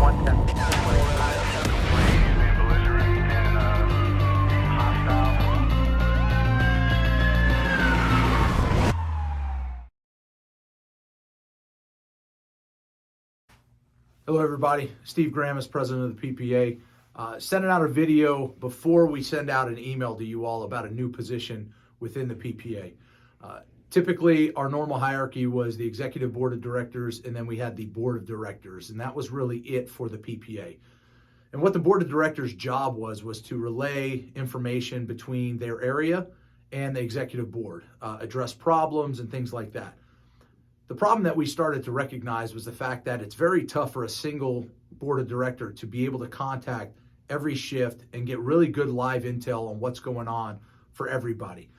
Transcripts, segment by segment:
Hello, everybody. Steve Graham is president of the PPA. Sending out a video before we send out an email to you all about a new position within the PPA. Typically, our normal hierarchy was the executive board of directors, and then we had the board of directors, and that was really it for the PPA. And what the board of directors' job was to relay information between their area and the executive board, address problems and things like that. The problem that we started to recognize was the fact that it's very tough for a single board of director to be able to contact every shift and get really good live intel on what's going on for everybody.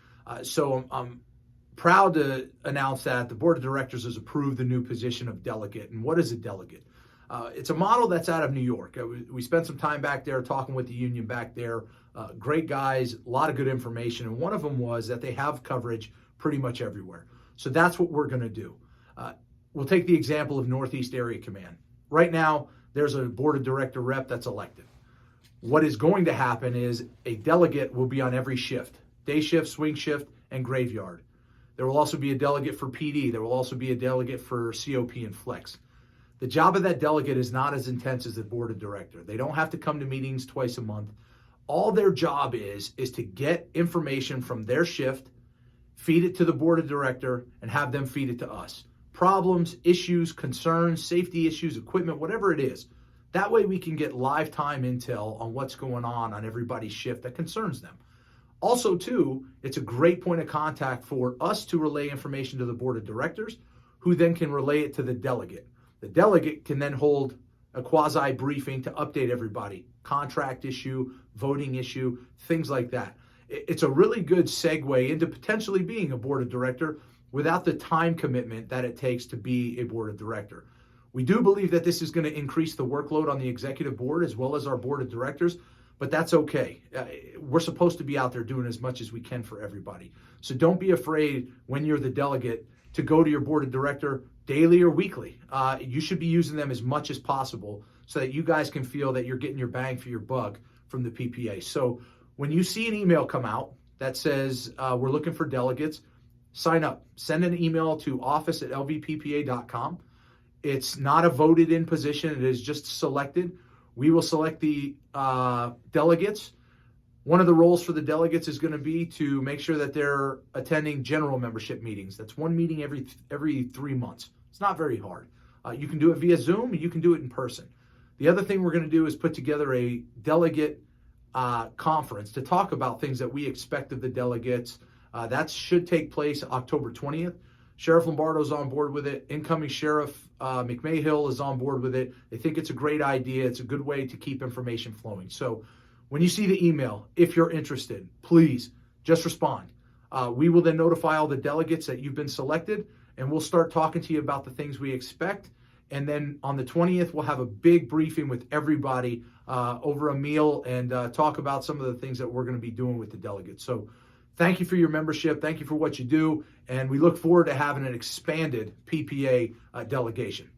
So I'm proud to announce that the board of directors has approved the new position of delegate. And what is a delegate? It's a model that's out of New York. We spent some time back there talking with the union back there. Great guys, a lot of good information. And one of them was that they have coverage pretty much everywhere. So that's what we're going to do. We'll take the example of Northeast Area Command. Right now, there's a board of director rep that's elected. What is going to happen is a delegate will be on every shift, day shift, swing shift, and graveyard. There will also be a delegate for PD. There will also be a delegate for COP and flex. The job of that delegate is not as intense as the board of director. They don't have to come to meetings twice a month. All their job is to get information from their shift, feed it to the board of director, and have them feed it to us. Problems, issues, concerns, safety issues, equipment, whatever it is. That way we can get live time intel on what's going on everybody's shift that concerns them. Also, too, it's a great point of contact for us to relay information to the board of directors, who then can relay it to the delegate. The delegate can then hold a quasi briefing to update everybody, contract issue, voting issue, things like that. It's a really good segue into potentially being a board of director without the time commitment that it takes to be a board of director. We do believe that this is going to increase the workload on the executive board as well as our board of directors, but that's okay. We're supposed to be out there doing as much as we can for everybody. So don't be afraid when you're the delegate to go to your board of director daily or weekly. You should be using them as much as possible so that you guys can feel that you're getting your bang for your buck from the PPA. So when you see an email come out that says we're looking for delegates, sign up. Send an email to office@lvppa.com. It's not a voted in position. It is just selected. We will select the delegates. One of the roles for the delegates is going to be to make sure that they're attending general membership meetings. That's one meeting every 3 months. It's not very hard. You can do it via Zoom. You can do it in person. The other thing we're going to do is put together a delegate conference to talk about things that we expect of the delegates. That should take place October 20th. Sheriff Lombardo's on board with it. Incoming Sheriff McMahill is on board with it. They think it's a great idea. It's a good way to keep information flowing. So when you see the email, if you're interested, please just respond. We will then notify all the delegates that you've been selected, and we'll start talking to you about the things we expect. And then on the 20th, we'll have a big briefing with everybody over a meal and talk about some of the things that we're going to be doing with the delegates. So thank you for your membership. Thank you for what you do. And we look forward to having an expanded PPA delegation.